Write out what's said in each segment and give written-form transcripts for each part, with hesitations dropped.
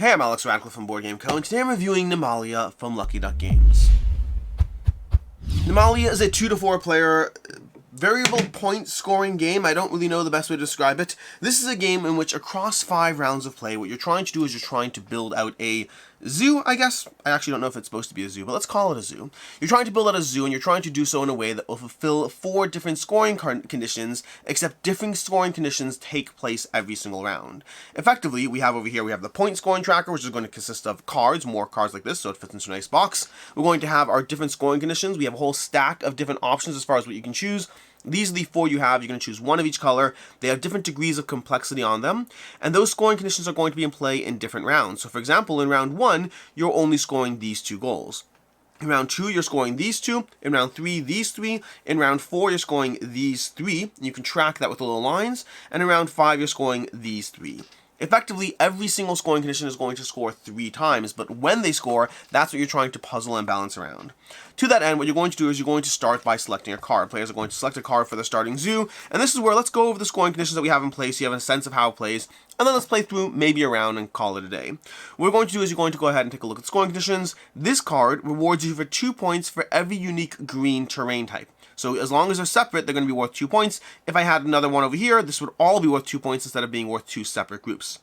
Hey, I'm Alex Radcliffe from Board Game Co. and today I'm reviewing Nimalia from Lucky Duck Games. Nimalia is a 2 to 4 player variable point scoring game. I don't really know the best way to describe it. This is a game in which across 5 rounds of play, what you're trying to do is you're trying to build out a zoo, I guess. I actually don't know if it's supposed to be a zoo, but let's call it a zoo. You're trying to build out a zoo, and you're trying to do so in a way that will fulfill 4 different scoring conditions, except different scoring conditions take place every single round. Effectively, we have over here, we have the point scoring tracker, which is going to consist of cards, more cards like this, so it fits into a nice box. We're going to have our different scoring conditions. We have a whole stack of different options as far as what you can choose. These are the 4 you have. You're going to choose 1 of each color. They have different degrees of complexity on them, and those scoring conditions are going to be in play in different rounds. So for example, in round 1, you're only scoring these 2 goals. In round 2, you're scoring these 2. In round 3, these 3. In round 4, you're scoring these 3. You can track that with the little lines. And in round 5, you're scoring these 3. Effectively, every single scoring condition is going to score 3 times, but when they score, that's what you're trying to puzzle and balance around. To that end, what you're going to do is you're going to start by selecting a card. Players are going to select a card for the starting zoo, and this is where let's go over the scoring conditions that we have in place so you have a sense of how it plays, and then let's play through maybe a round and call it a day. What we're going to do is you're going to go ahead and take a look at the scoring conditions. This card rewards you for 2 points for every unique green terrain type. So as long as they're separate, they're going to be worth 2 points. If I had another one over here, this would all be worth 2 points instead of being worth 2 separate groups.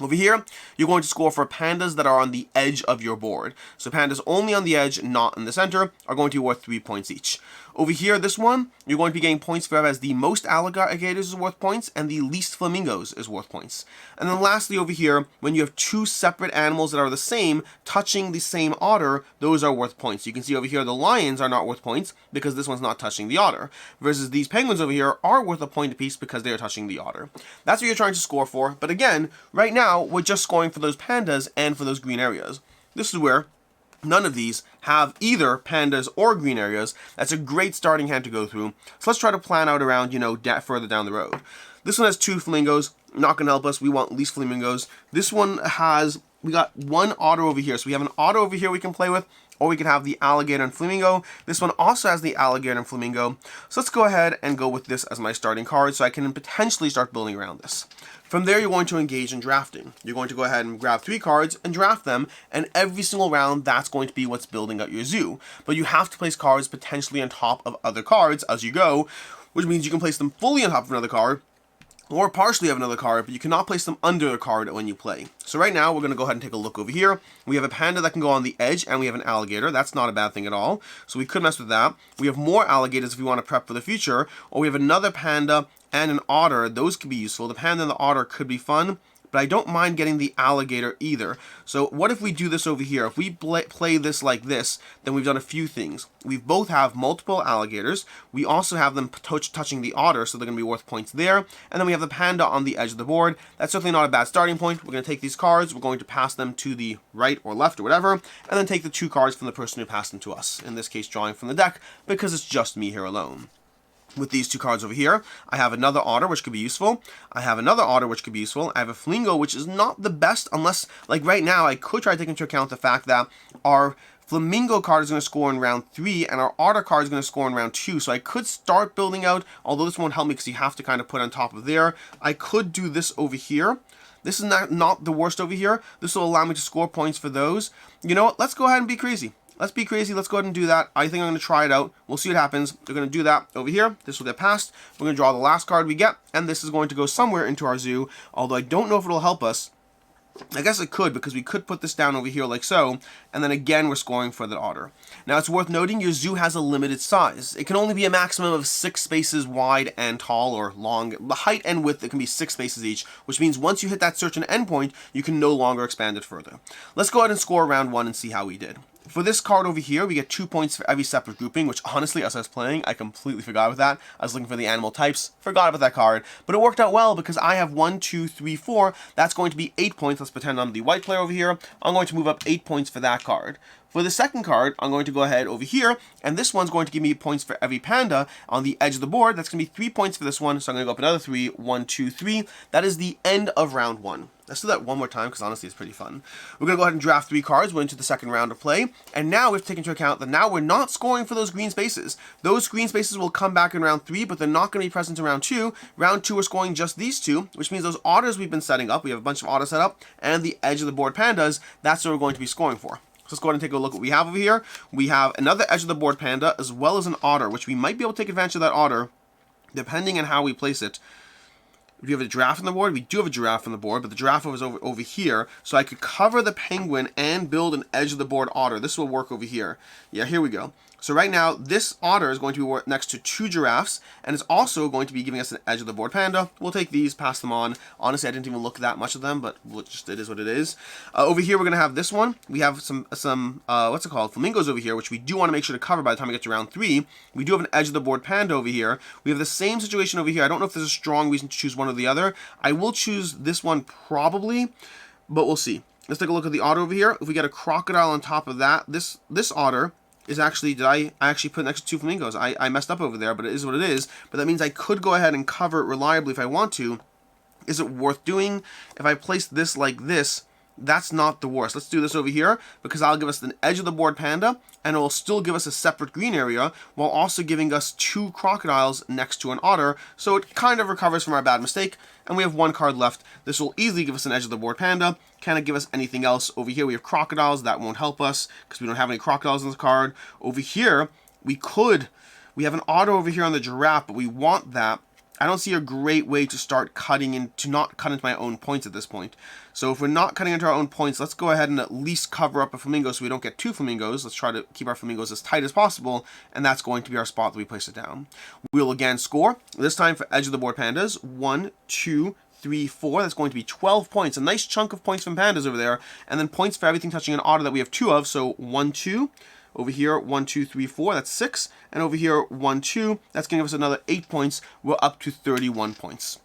Over here, you're going to score for pandas that are on the edge of your board. So pandas only on the edge, not in the center, are going to be worth 3 points each. Over here, this one, you're going to be getting points for as the most alligators is worth points and the least flamingos is worth points. And then lastly over here, when you have 2 separate animals that are the same, touching the same otter, those are worth points. You can see over here the lions are not worth points because this one's not touching the otter. Versus these penguins over here are worth a point apiece because they are touching the otter. That's what you're trying to score for. But again, right now, we're just scoring for those pandas and for those green areas. This is where none of these have either pandas or green areas. That's a great starting hand to go through. So let's try to plan out around, further down the road. This one has 2 flamingos. Not going to help us. We want least flamingos. This one we got 1 otter over here. So we have an otter over here we can play with, or we can have the alligator and flamingo. This one also has the alligator and flamingo. So let's go ahead and go with this as my starting card so I can potentially start building around this. From there, you're going to engage in drafting. You're going to go ahead and grab 3 cards and draft them, and every single round, that's going to be what's building out your zoo. But you have to place cards potentially on top of other cards as you go, which means you can place them fully on top of another card, or partially have another card, but you cannot place them under a card when you play. So right now, we're going to go ahead and take a look over here. We have a panda that can go on the edge, and we have an alligator. That's not a bad thing at all. So we could mess with that. We have more alligators if we want to prep for the future, or we have another panda and an otter. Those could be useful. The panda and the otter could be fun, but I don't mind getting the alligator either. So what if we do this over here? If we play this like this, then we've done a few things. We both have multiple alligators. We also have them touching the otter, so they're going to be worth points there. And then we have the panda on the edge of the board. That's certainly not a bad starting point. We're going to take these cards. We're going to pass them to the right or left or whatever, and then take the 2 cards from the person who passed them to us. In this case, drawing from the deck, because it's just me here alone. With these 2 cards over here, I have another otter, which could be useful. I have another otter, which could be useful. I have a flamingo, which is not the best, unless, like right now, I could try to take into account the fact that our flamingo card is going to score in round 3, and our otter card is going to score in round 2. So I could start building out, although this won't help me because you have to kind of put on top of there. I could do this over here. This is not the worst over here. This will allow me to score points for those. You know what? Let's go ahead and be crazy. Let's be crazy. Let's go ahead and do that. I think I'm going to try it out. We'll see what happens. We're going to do that over here. This will get passed. We're going to draw the last card we get, and this is going to go somewhere into our zoo, although I don't know if it'll help us. I guess it could, because we could put this down over here like so, and then again we're scoring for the otter. Now it's worth noting your zoo has a limited size. It can only be a maximum of 6 spaces wide and tall or long. The height and width, it can be 6 spaces each, which means once you hit that certain endpoint, you can no longer expand it further. Let's go ahead and score round 1 and see how we did. For this card over here, we get 2 points for every separate grouping, which honestly, as I was playing, I completely forgot about that. I was looking for the animal types, forgot about that card, but it worked out well because I have 1, 2, 3, 4. That's going to be 8 points. Let's pretend I'm the white player over here. I'm going to move up 8 points for that card. For the second card, I'm going to go ahead over here, and this one's going to give me points for every panda on the edge of the board. That's going to be 3 points for this one, so I'm going to go up another 3, 1, 2, 3. That is the end of round 1. Let's do that one more time, because honestly it's pretty fun. We're going to go ahead and draft 3 cards. We're into the second round of play. And now we have to take into account that now we're not scoring for those green spaces. Those green spaces will come back in round 3, but they're not going to be present in round 2. Round 2, we're scoring just these 2, which means those otters we've been setting up, we have a bunch of otters set up, and the edge of the board pandas, that's what we're going to be scoring for. So let's go ahead and take a look at what we have over here. We have another edge of the board panda, as well as an otter, which we might be able to take advantage of that otter, depending on how we place it. Do you have a giraffe on the board? We do have a giraffe on the board, but the giraffe is over here. So I could cover the penguin and build an edge of the board otter. This will work over here. Yeah, here we go. So right now, this otter is going to be next to 2 giraffes, and it's also going to be giving us an edge of the board panda. We'll take these, pass them on. Honestly, I didn't even look that much of them, but it is what it is. Over here, we're going to have this one. We have some what's it called? Flamingos over here, which we do want to make sure to cover by the time we get to round 3. We do have an edge of the board panda over here. We have the same situation over here. I don't know if there's a strong reason to choose one or the other. I will choose this one probably, but we'll see. Let's take a look at the otter over here. If we get a crocodile on top of that, this otter is actually, I actually put next to 2 flamingos. I messed up over there, but it is what it is. But that means I could go ahead and cover it reliably if I want to. Is it worth doing? If I place this like this, that's not the worst. Let's do this over here, because that'll give us an edge of the board panda, and it will still give us a separate green area, while also giving us 2 crocodiles next to an otter, so it kind of recovers from our bad mistake, and we have 1 card left. This will easily give us an edge of the board panda. Can it give us anything else? Over here we have crocodiles. That won't help us, because we don't have any crocodiles in this card. Over here, we have an otter over here on the giraffe, but we want that. I don't see a great way to start to not cut into my own points at this point. So if we're not cutting into our own points, let's go ahead and at least cover up a flamingo so we don't get 2 flamingos. Let's try to keep our flamingos as tight as possible, and that's going to be our spot that we place it down. We'll again score, this time for edge of the board pandas, 1, 2, 3, 4. That's going to be 12 points. A nice chunk of points from pandas over there, and then points for everything touching an otter that we have 2 of, so 1, 2. Over here, 1, 2, 3, 4, that's 6. And over here, 1, 2, that's going to give us another 8 points. We're up to 31 points.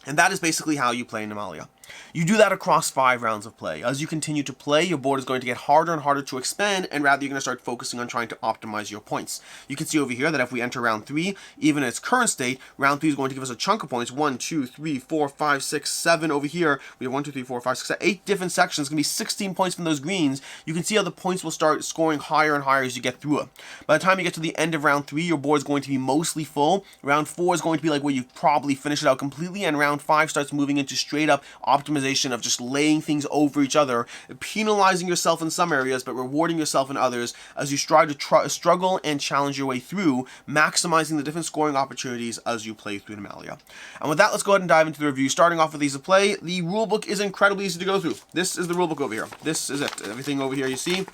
And that is basically how you play Nimalia. You do that across 5 rounds of play. As you continue to play, your board is going to get harder and harder to expand, and rather you're going to start focusing on trying to optimize your points. You can see over here that if we enter round 3, even in its current state, round 3 is going to give us a chunk of points. 1, 2, 3, 4, 5, 6, 7 over here. We have 1, 2, 3, 4, 5, 6, 7, 8 different sections. It's going to be 16 points from those greens. You can see how the points will start scoring higher and higher as you get through it. By the time you get to the end of round 3, your board is going to be mostly full. Round 4 is going to be like where you probably finish it out completely, and round 5 starts moving into straight up optimization of just laying things over each other, penalizing yourself in some areas, but rewarding yourself in others as you strive to struggle and challenge your way through, maximizing the different scoring opportunities as you play through Nimalia. And with that, let's go ahead and dive into the review. Starting off with Ease of Play, the rulebook is incredibly easy to go through. This is the rulebook over here. This is it. Everything over here you see.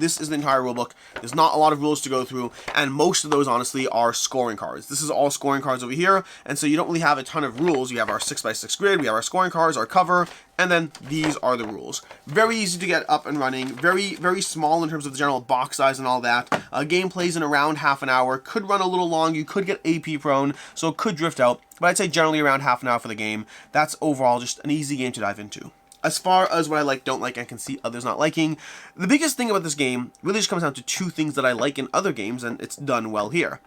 This is the entire rulebook. There's not a lot of rules to go through, and most of those, honestly, are scoring cards. This is all scoring cards over here, and so you don't really have a ton of rules. You have our 6x6 grid, we have our scoring cards, our cover, and then these are the rules. Very easy to get up and running, very, very small in terms of the general box size and all that. Game plays in around half an hour, could run a little long, you could get AP prone, so it could drift out, but I'd say generally around half an hour for the game. That's overall just an easy game to dive into. As far as what I like, don't like, I can see others not liking. The biggest thing about this game really just comes down to 2 things that I like in other games, and it's done well here.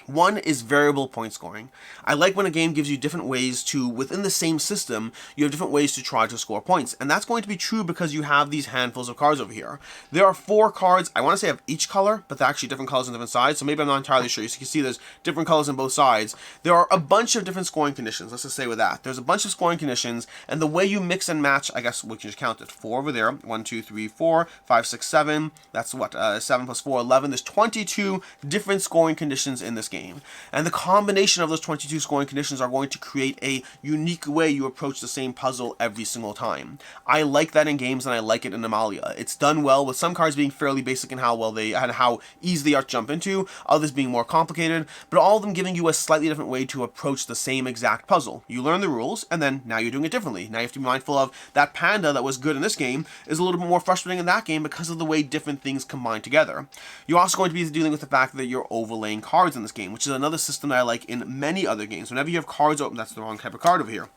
One is variable point scoring. I like when a game gives you different ways to, within the same system, you have different ways to try to score points. And that's going to be true because you have these handfuls of cards over here. There are 4 cards, I want to say of each color, but they're actually different colors on different sides, so maybe I'm not entirely sure. So you can see there's different colors on both sides. There are a bunch of different scoring conditions, let's just say with that. There's a bunch of scoring conditions, and the way you mix and match, I guess we can just count it. 4 over there, 1, 2, 3, 4, 5, 6, 7, that's what, 7 plus 4, 11. There's 22 different scoring conditions in this game. And the combination of those 22 scoring conditions are going to create a unique way you approach the same puzzle every single time. I like that in games, and I like it in Nimalia. It's done well, with some cards being fairly basic in how easy they are to jump into, others being more complicated, but all of them giving you a slightly different way to approach the same exact puzzle. You learn the rules, and then now you're doing it differently. Now you have to be mindful of that panda that was good in this game is a little bit more frustrating in that game because of the way different things combine together. You're also going to be dealing with the fact that you're overlaying cards in this game, which is another system that I like in many other games. Whenever you have cards open, that's the wrong type of card over here.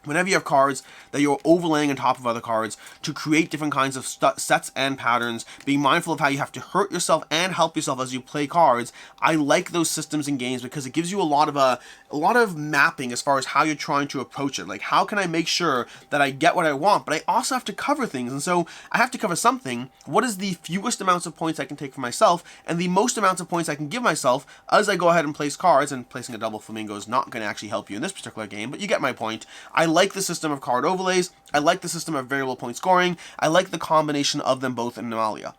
Whenever you have cards that you're overlaying on top of other cards to create different kinds of sets and patterns, being mindful of how you have to hurt yourself and help yourself as you play cards, I like those systems in games because it gives you a lot of a lot of mapping as far as how you're trying to approach it. Like, how can I make sure that I get what I want, but I also have to cover things, and so I have to cover something. What is the fewest amounts of points I can take for myself, and the most amounts of points I can give myself as I go ahead and place cards, and placing a double flamingo is not going to actually help you in this particular game, but you get my point. I like the system of card overlays, I like the system of variable point scoring, I like the combination of them both in Nimalia.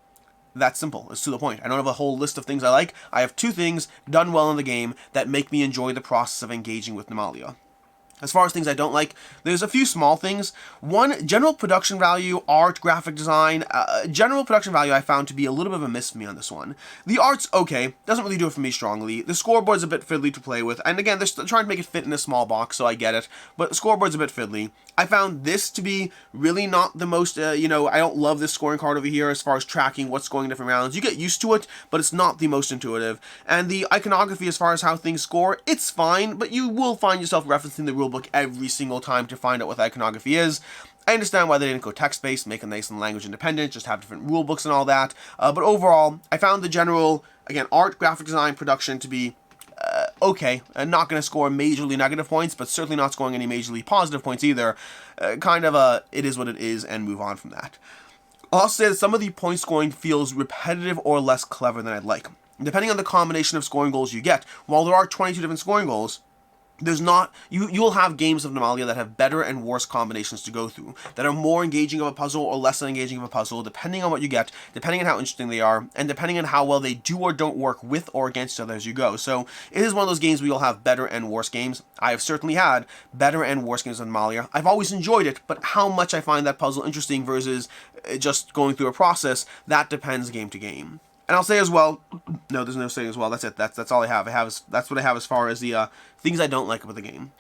That's simple. It's to the point. I don't have a whole list of things I like. I have 2 things done well in the game that make me enjoy the process of engaging with Nimalia. As far as things I don't like, there's a few small things. One, general production value, art, graphic design. General production value I found to be a little bit of a miss for me on this one. The art's okay, doesn't really do it for me strongly. The scoreboard's a bit fiddly to play with, and again, they're trying to make it fit in a small box, so I get it, but the scoreboard's a bit fiddly. I found this to be really not the most, I don't love this scoring card over here as far as tracking what's going in different rounds. You get used to it, but it's not the most intuitive. And the iconography as far as how things score, it's fine, but you will find yourself referencing the rulebook every single time to find out what the iconography is. I understand why they didn't go text-based, make it nice and language independent, just have different rulebooks and all that. But overall, I found the general, again, art, graphic design, production to be okay, and not going to score majorly negative points, but certainly not scoring any majorly positive points either. It is what it is, and move on from that. I'll also say that some of the point scoring feels repetitive or less clever than I'd like. Depending on the combination of scoring goals you get, while there are 22 different scoring goals, there's not, you'll have games of Nimalia that have better and worse combinations to go through, that are more engaging of a puzzle or less engaging of a puzzle, depending on what you get, depending on how interesting they are, and depending on how well they do or don't work with or against each other as you go. So it is one of those games where you'll have better and worse games. I have certainly had better and worse games of Nimalia. I've always enjoyed it, but how much I find that puzzle interesting versus just going through a process, that depends game to game. And I'll say as well, no, there's no saying as well, that's it, that's all I have. That's what I have as far as the things I don't like about the game.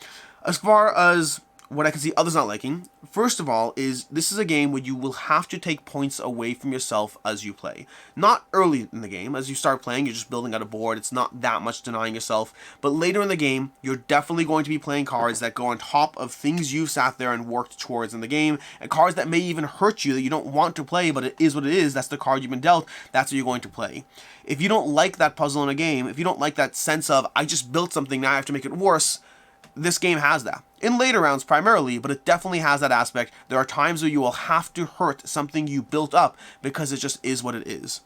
As far as what I can see others not liking, first of all, is this is a game where you will have to take points away from yourself as you play. Not early in the game. As you start playing, you're just building out a board. It's not that much denying yourself. But later in the game, you're definitely going to be playing cards that go on top of things you've sat there and worked towards in the game, and cards that may even hurt you that you don't want to play, but it is what it is. That's the card you've been dealt. That's what you're going to play. If you don't like that puzzle in a game, if you don't like that sense of, I just built something, now I have to make it worse, this game has that. In later rounds primarily, but it definitely has that aspect. There are times where you will have to hurt something you built up because it just is what it is.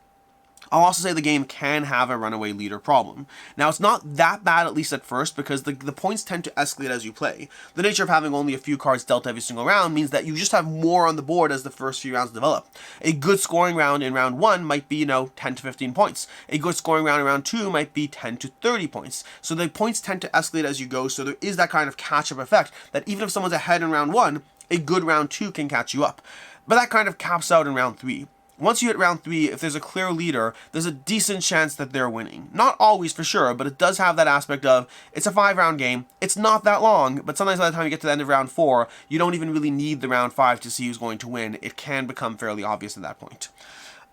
I'll also say the game can have a runaway leader problem. Now, it's not that bad, at least at first, because the points tend to escalate as you play. The nature of having only a few cards dealt every single round means that you just have more on the board as the first few rounds develop. A good scoring round in round 1 might be, 10 to 15 points. A good scoring round in round 2 might be 10 to 30 points. So the points tend to escalate as you go, so there is that kind of catch-up effect that even if someone's ahead in round 1, a good round 2 can catch you up. But that kind of caps out in round 3. Once you hit round 3, if there's a clear leader, there's a decent chance that they're winning. Not always for sure, but it does have that aspect of, it's a 5-round game, it's not that long, but sometimes by the time you get to the end of round 4, you don't even really need the round 5 to see who's going to win. It can become fairly obvious at that point.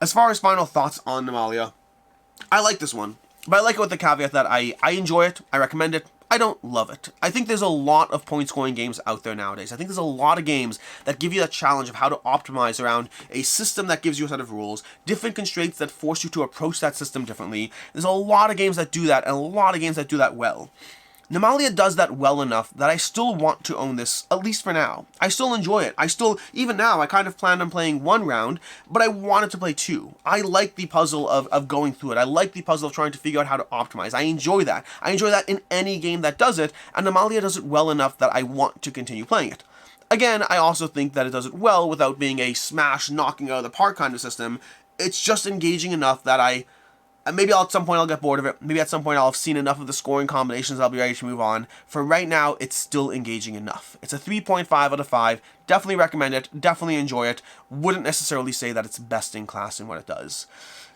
As far as final thoughts on Nimalia, I like this one, but I like it with the caveat that I enjoy it, I recommend it, I don't love it. I think there's a lot of point-scoring games out there nowadays. I think there's a lot of games that give you that challenge of how to optimize around a system that gives you a set of rules, different constraints that force you to approach that system differently. There's a lot of games that do that, and a lot of games that do that well. Nimalia does that well enough that I still want to own this, at least for now. I still enjoy it. Even now, I kind of planned on playing 1 round, but I wanted to play 2. I like the puzzle of going through it. I like the puzzle of trying to figure out how to optimize. I enjoy that. I enjoy that in any game that does it, and Nimalia does it well enough that I want to continue playing it. Again, I also think that it does it well without being a smash, knocking out of the park kind of system. It's just engaging enough that maybe at some point I'll get bored of it. Maybe at some point I'll have seen enough of the scoring combinations I'll be ready to move on. For right now, it's still engaging enough. It's a 3.5 out of 5. Definitely recommend it. Definitely enjoy it. Wouldn't necessarily say that it's best in class in what it does.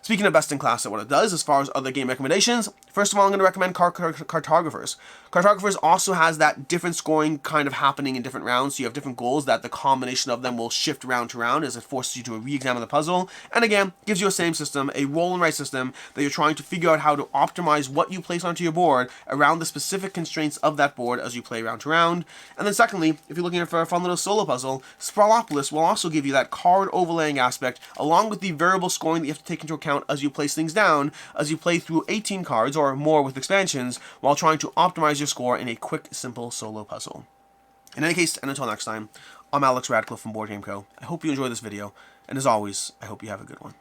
Speaking of best in class at what it does, as far as other game recommendations, first of all, I'm going to recommend Cartographers. Cartographers also has that different scoring kind of happening in different rounds, so you have different goals that the combination of them will shift round to round as it forces you to re-examine the puzzle, and again, gives you a same system, a roll and write system, that you're trying to figure out how to optimize what you place onto your board around the specific constraints of that board as you play round to round. And then secondly, if you're looking for a fun little solo puzzle, puzzle, Sprawlopolis will also give you that card overlaying aspect, along with the variable scoring that you have to take into account as you place things down, as you play through 18 cards, or more with expansions, while trying to optimize your score in a quick, simple solo puzzle. In any case, and until next time, I'm Alex Radcliffe from Board Game Co. I hope you enjoyed this video, and as always, I hope you have a good one.